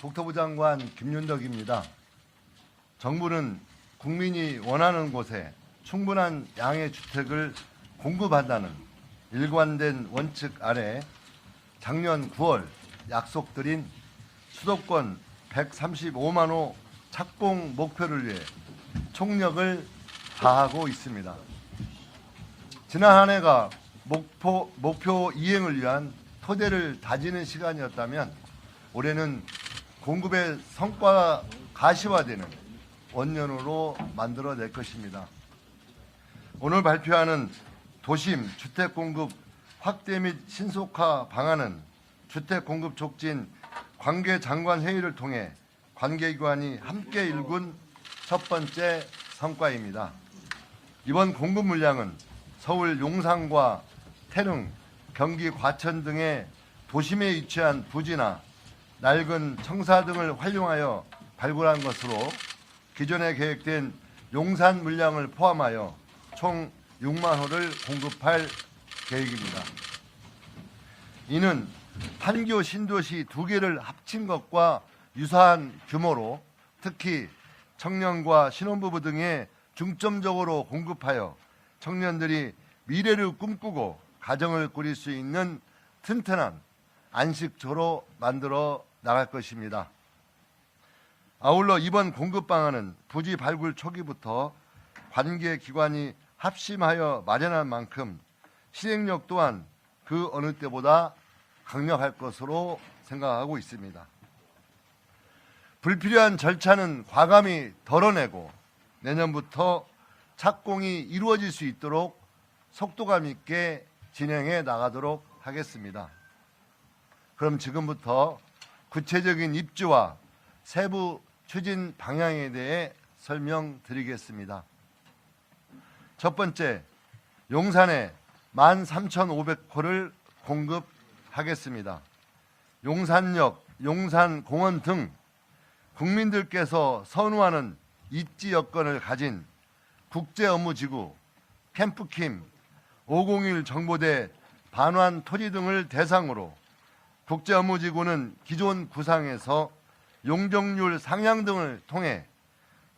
국토부 장관 김윤덕입니다. 정부는 국민이 원하는 곳에 충분한 양의 주택을 공급한다는 일관된 원칙 아래 작년 9월 약속드린 수도권 135만 호 착공 목표를 위해 총력을 다하고 있습니다. 지난 한 해가 목표 이행을 위한 토대를 다지는 시간이었다면 올해는 공급의 성과가 가시화되는 원년으로 만들어낼 것입니다. 오늘 발표하는 도심 주택 공급 확대 및 신속화 방안은 주택 공급 촉진 관계 장관 회의를 통해 관계기관이 함께 일군 첫 번째 성과입니다. 이번 공급 물량은 서울 용산과 태릉, 경기 과천 등의 도심에 위치한 부지나 낡은 청사 등을 활용하여 발굴한 것으로 기존에 계획된 용산 물량을 포함하여 총 6만 호를 공급할 계획입니다. 이는 판교 신도시 2개를 합친 것과 유사한 규모로 특히 청년과 신혼부부 등에 중점적으로 공급하여 청년들이 미래를 꿈꾸고 가정을 꾸릴 수 있는 튼튼한 안식처로 만들어 나갈 것입니다. 아울러 이번 공급 방안은 부지 발굴 초기부터 관계 기관이 합심하여 마련한 만큼 실행력 또한 그 어느 때보다 강력할 것으로 생각하고 있습니다. 불필요한 절차는 과감히 덜어내고 내년부터 착공이 이루어질 수 있도록 속도감 있게 진행해 나가도록 하겠습니다. 그럼 지금부터 구체적인 입지와 세부 추진 방향에 대해 설명드리겠습니다. 첫 번째, 용산에 13,500호를 공급하겠습니다. 용산역, 용산공원 등 국민들께서 선호하는 입지 여건을 가진 국제업무지구, 캠프킴, 501 정보대 반환 토지 등을 대상으로 국제업무지구는 기존 구상에서 용적률 상향 등을 통해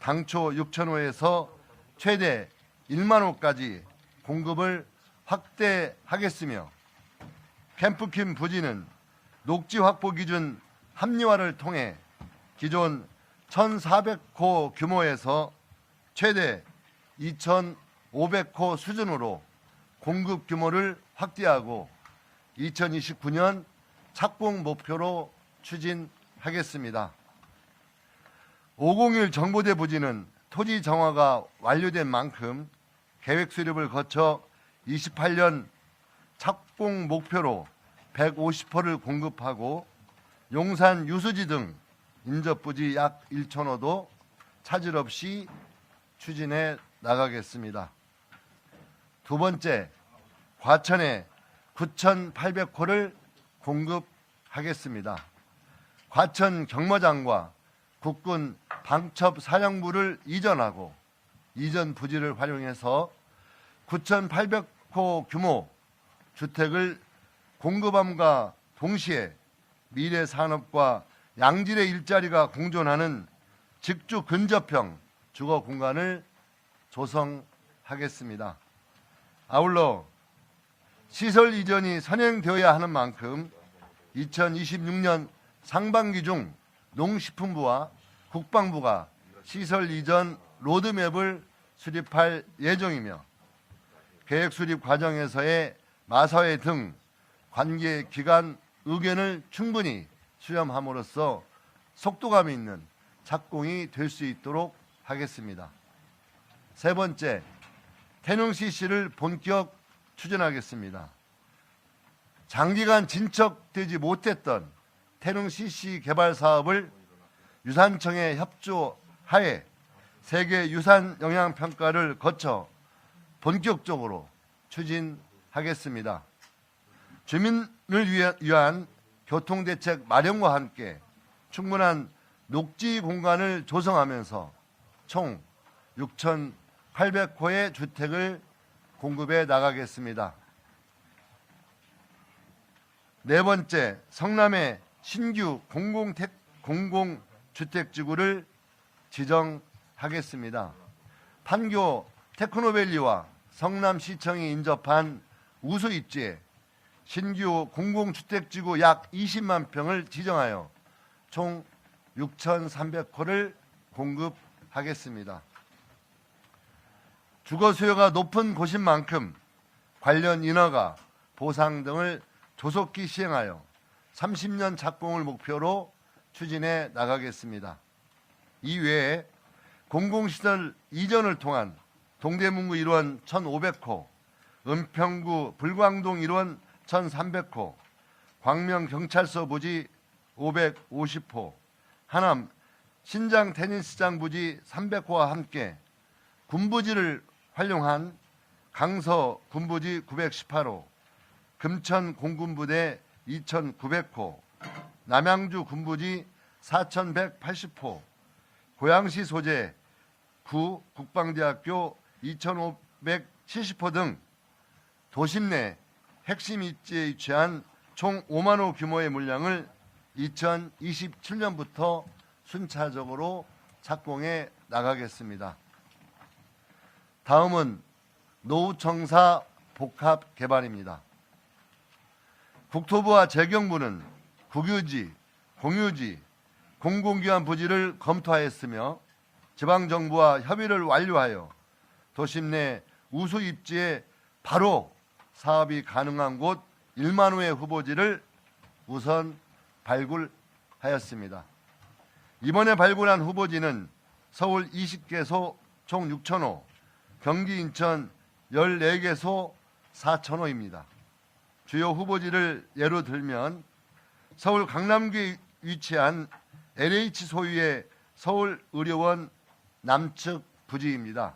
당초 6,000호에서 최대 1만 호까지 공급을 확대하겠으며 캠프킴 부지는 녹지 확보 기준 합리화를 통해 기존 1,400호 규모에서 최대 2,500호 수준으로 공급 규모를 확대하고 2029년 착공 목표로 추진하겠습니다. 501 정보대 부지는 토지 정화가 완료된 만큼 계획 수립을 거쳐 28년 착공 목표로 150호를 공급하고 용산 유수지 등 인접부지 약 1,000호도 차질 없이 추진해 나가겠습니다. 두 번째, 과천에 9,800호를 공급하겠습니다. 과천 경마장과 국군 방첩사령부를 이전하고 이전 부지를 활용해서 9,800호 규모 주택을 공급함과 동시에 미래 산업과 양질의 일자리가 공존하는 직주 근접형 주거 공간을 조성하겠습니다. 아울러 시설 이전이 선행되어야 하는 만큼 2026년 상반기 중 농식품부와 국방부가 시설 이전 로드맵을 수립할 예정이며 계획 수립 과정에서의 마사회 등 관계 기관 의견을 충분히 수렴함으로써 속도감 있는 착공이 될 수 있도록 하겠습니다. 세 번째, 태릉 CC를 본격 추진하겠습니다. 장기간 진척되지 못했던 태릉 CC 개발 사업을 유산청의 협조하에 세계 유산 영향 평가를 거쳐 본격적으로 추진하겠습니다. 주민을 위한 교통대책 마련과 함께 충분한 녹지 공간을 조성하면서 총 6,800호의 주택을 공급해 나가겠습니다. 네 번째, 성남의 신규 공공주택지구를 지정하겠습니다. 판교 테크노밸리와 성남시청이 인접한 우수 입지에 신규 공공주택지구 약 20만 평을 지정하여 총 6,300호를 공급하겠습니다. 주거 수요가 높은 곳인 만큼 관련 인허가, 보상 등을 조속히 시행하여 30년 착공을 목표로 추진해 나가겠습니다. 이외에 공공시설 이전을 통한 동대문구 1원 1,500호, 은평구 불광동 1원 1,300호, 광명경찰서 부지 550호, 하남 신장 테니스장 부지 300호와 함께 군부지를 활용한 강서 군부지 918호, 금천 공군부대 2,900호, 남양주 군부지 4,180호, 고양시 소재 구 국방대학교 2,570호 등 도심 내 핵심 입지에 위치한 총 5만 호 규모의 물량을 2027년부터 순차적으로 착공해 나가겠습니다. 다음은 노후청사 복합 개발입니다. 국토부와 재경부는 국유지, 공유지, 공공기관 부지를 검토하였으며 지방정부와 협의를 완료하여 도심 내 우수 입지에 바로 사업이 가능한 곳 1만 호의 후보지를 우선 발굴하였습니다. 이번에 발굴한 후보지는 서울 20개소 총 6,000호, 경기 인천 14개소 4,000호입니다. 주요 후보지를 예로 들면 서울 강남구에 위치한 LH 소유의 서울의료원 남측 부지입니다.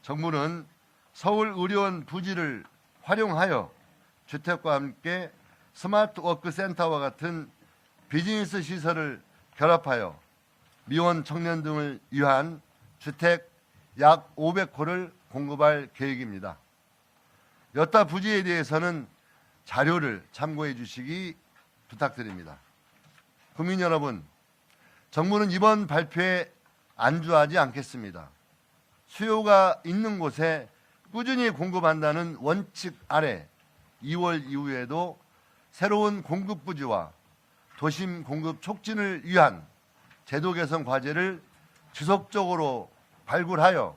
정부는 서울의료원 부지를 활용하여 주택과 함께 스마트워크 센터와 같은 비즈니스 시설을 결합하여 미혼 청년 등을 위한 주택 약 500호를 공급할 계획입니다. 여타 부지에 대해서는 자료를 참고해 주시기 부탁드립니다. 국민 여러분, 정부는 이번 발표에 안주하지 않겠습니다. 수요가 있는 곳에 꾸준히 공급한다는 원칙 아래 2월 이후에도 새로운 공급 부지와 도심 공급 촉진을 위한 제도 개선 과제를 지속적으로 발굴하여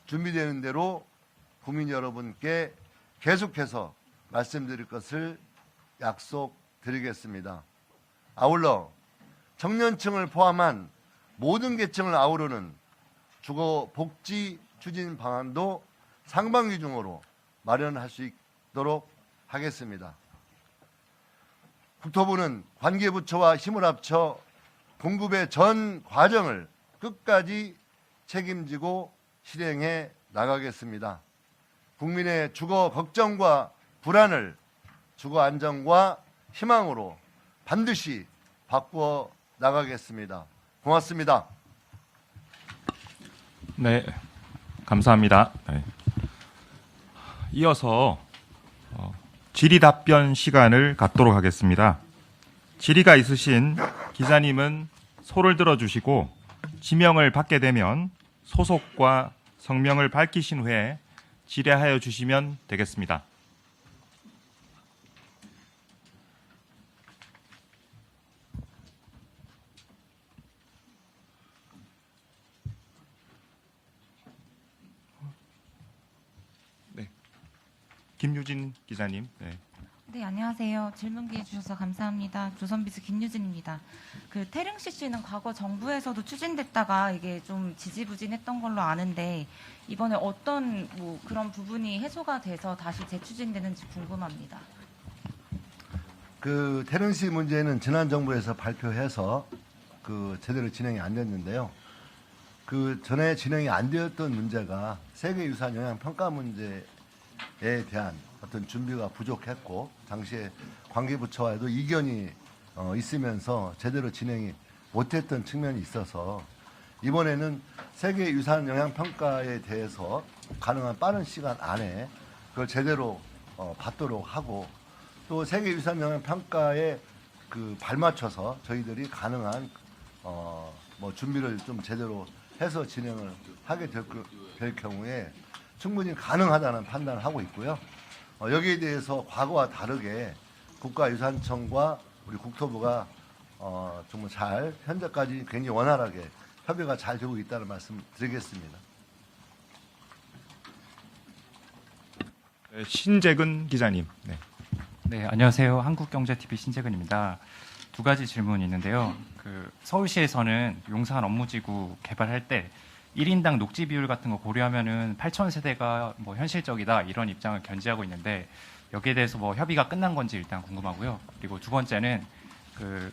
준비되는 대로 국민 여러분께 계속해서 말씀드릴 것을 약속드리겠습니다. 아울러 청년층을 포함한 모든 계층을 아우르는 주거 복지 추진 방안도 상반기 중으로 마련할 수 있도록 하겠습니다. 국토부는 관계부처와 힘을 합쳐 공급의 전 과정을 끝까지 책임지고 실행해 나가겠습니다. 국민의 주거 걱정과 불안을 주거 안정과 희망으로 반드시 바꾸어 나가겠습니다. 고맙습니다. 네, 감사합니다. 네. 이어서 질의 답변 시간을 갖도록 하겠습니다. 질의가 있으신 기자님은 소를 들어주시고 지명을 받게 되면 소속과 성명을 밝히신 후에 질의하여 주시면 되겠습니다. 네, 김유진 기자님. 네. 네, 안녕하세요. 질문 기회 주셔서 감사합니다. 조선비즈 김유진입니다. 그 태릉 CC는 과거 정부에서도 추진됐다가 이게 좀 지지부진했던 걸로 아는데 이번에 어떤 그런 부분이 해소가 돼서 다시 재추진되는지 궁금합니다. 그 태릉시 문제는 지난 정부에서 발표해서 제대로 진행이 안 됐는데요. 그 전에 진행이 안 되었던 문제가 세계유산 영향 평가 문제에 대한 어떤 준비가 부족했고 당시에 관계부처와도 이견이 있으면서 제대로 진행이 못했던 측면이 있어서 이번에는 세계유산 영향 평가에 대해서 가능한 빠른 시간 안에 그걸 제대로 받도록 하고 또 세계유산 영향 평가의 그 발맞춰서 저희들이 가능한 뭐 준비를 좀 제대로 해서 진행을 하게 될 경우에 충분히 가능하다는 판단을 하고 있고요. 여기에 대해서 과거와 다르게 국가유산청과 우리 국토부가 정말 잘 현재까지 굉장히 원활하게 협의가 잘 되고 있다는 말씀 드리겠습니다. 네, 신재근 기자님. 네. 네, 안녕하세요. 한국경제TV 신재근입니다. 두 가지 질문이 있는데요. 서울시에서는 용산 업무지구 개발할 때 1인당 녹지 비율 같은 거 고려하면은 8,000세대가 뭐 현실적이다 이런 입장을 견지하고 있는데 여기에 대해서 뭐 협의가 끝난 건지 일단 궁금하고요. 그리고 두 번째는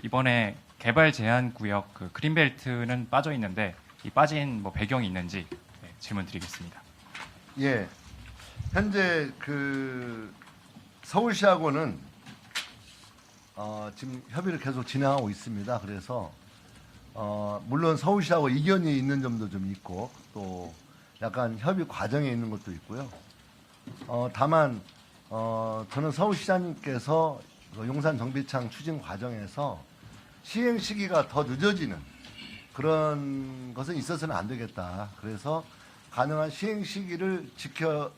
이번에 개발 제한 구역 그린벨트는 빠져 있는데 이 빠진 뭐 배경이 있는지 질문 드리겠습니다. 예, 현재 서울시하고는 지금 협의를 계속 진행하고 있습니다. 그래서 물론 서울시하고 이견이 있는 점도 좀 있고 또 약간 협의 과정에 있는 것도 있고요. 다만 저는 서울시장님께서 용산 정비창 추진 과정에서 시행 시기가 더 늦어지는 그런 것은 있어서는 안 되겠다. 그래서 가능한 시행 시기를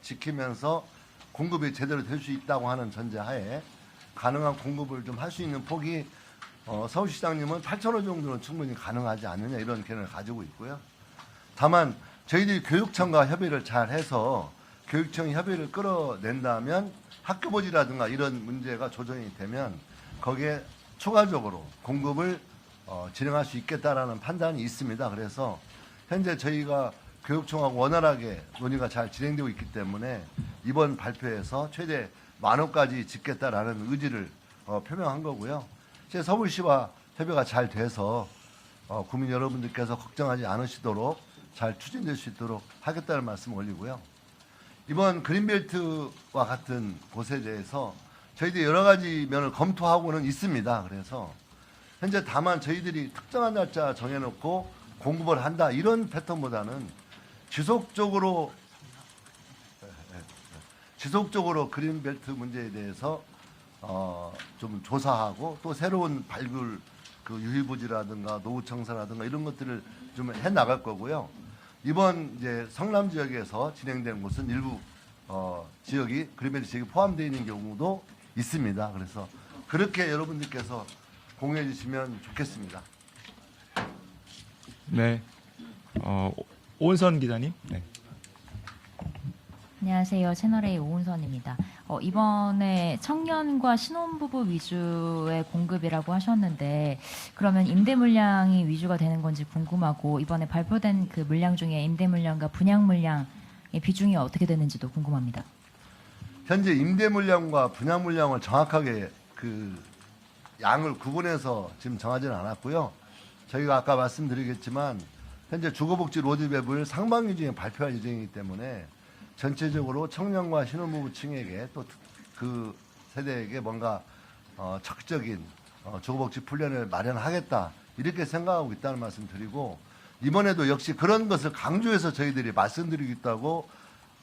지키면서 공급이 제대로 될 수 있다고 하는 전제하에 가능한 공급을 좀 할 수 있는 폭이 서울시장님은 8,000호 정도는 충분히 가능하지 않느냐 이런 견해를 가지고 있고요. 다만 저희들이 교육청과 협의를 잘 해서 교육청이 협의를 끌어낸다면 학교부지라든가 이런 문제가 조정이 되면 거기에 추가적으로 공급을 진행할 수 있겠다라는 판단이 있습니다. 그래서 현재 저희가 교육청하고 원활하게 논의가 잘 진행되고 있기 때문에 이번 발표에서 최대 10,000호까지 짓겠다라는 의지를 표명한 거고요. 제 서울시와 협의가 잘 돼서 국민 여러분들께서 걱정하지 않으시도록 잘 추진될 수 있도록 하겠다는 말씀을 올리고요. 이번 그린벨트와 같은 곳에 대해서 저희들이 여러 가지 면을 검토하고는 있습니다. 그래서 현재 다만 저희들이 특정한 날짜 정해놓고 공급을 한다 이런 패턴보다는 지속적으로 그린벨트 문제에 대해서 좀 조사하고 또 새로운 발굴 유희부지라든가 노후청사라든가 이런 것들을 좀 해 나갈 거고요. 이번 이제 성남 지역에서 진행된 곳은 일부 지역이 그린벨트 지역이 포함되어 있는 경우도 있습니다. 그래서 그렇게 여러분들께서 공유해 주시면 좋겠습니다. 네. 오은선 기자님. 네. 안녕하세요. 채널A 오은선입니다. 이번에 청년과 신혼부부 위주의 공급이라고 하셨는데 그러면 임대 물량이 위주가 되는 건지 궁금하고 이번에 발표된 그 물량 중에 임대 물량과 분양 물량의 비중이 어떻게 되는지도 궁금합니다. 현재 임대 물량과 분양 물량을 정확하게 양을 구분해서 지금 정하지는 않았고요. 저희가 아까 말씀드리겠지만 현재 주거복지 로드맵을 상반기 중에 발표할 예정이기 때문에 전체적으로 청년과 신혼부부층에게 또 그 세대에게 뭔가 적극적인 주거복지 플랜을 마련하겠다 이렇게 생각하고 있다는 말씀 드리고 이번에도 역시 그런 것을 강조해서 저희들이 말씀드리겠다고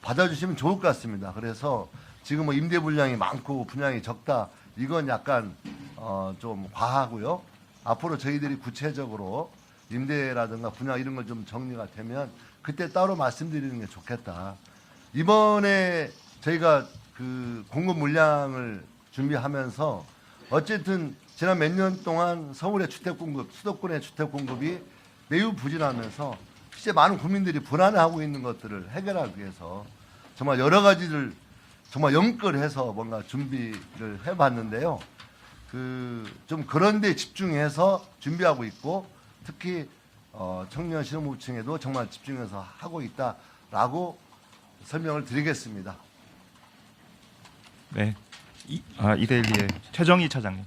받아주시면 좋을 것 같습니다. 그래서 지금 뭐 임대 물량이 많고 분양이 적다 이건 약간 좀 과하고요. 앞으로 저희들이 구체적으로 임대라든가 분양 이런 걸 좀 정리가 되면 그때 따로 말씀드리는 게 좋겠다. 이번에 저희가 공급 물량을 준비하면서 어쨌든 지난 몇 년 동안 서울의 주택 공급, 수도권의 주택 공급이 매우 부진하면서 실제 많은 국민들이 불안해하고 있는 것들을 해결하기 위해서 정말 여러 가지를 정말 연끌해서 뭔가 준비를 해봤는데요. 좀 그런 데 집중해서 준비하고 있고 특히 청년 신혼부부층에도 정말 집중해서 하고 있다라고 설명을 드리겠습니다. 네. 이데일리의 최정희 차장님.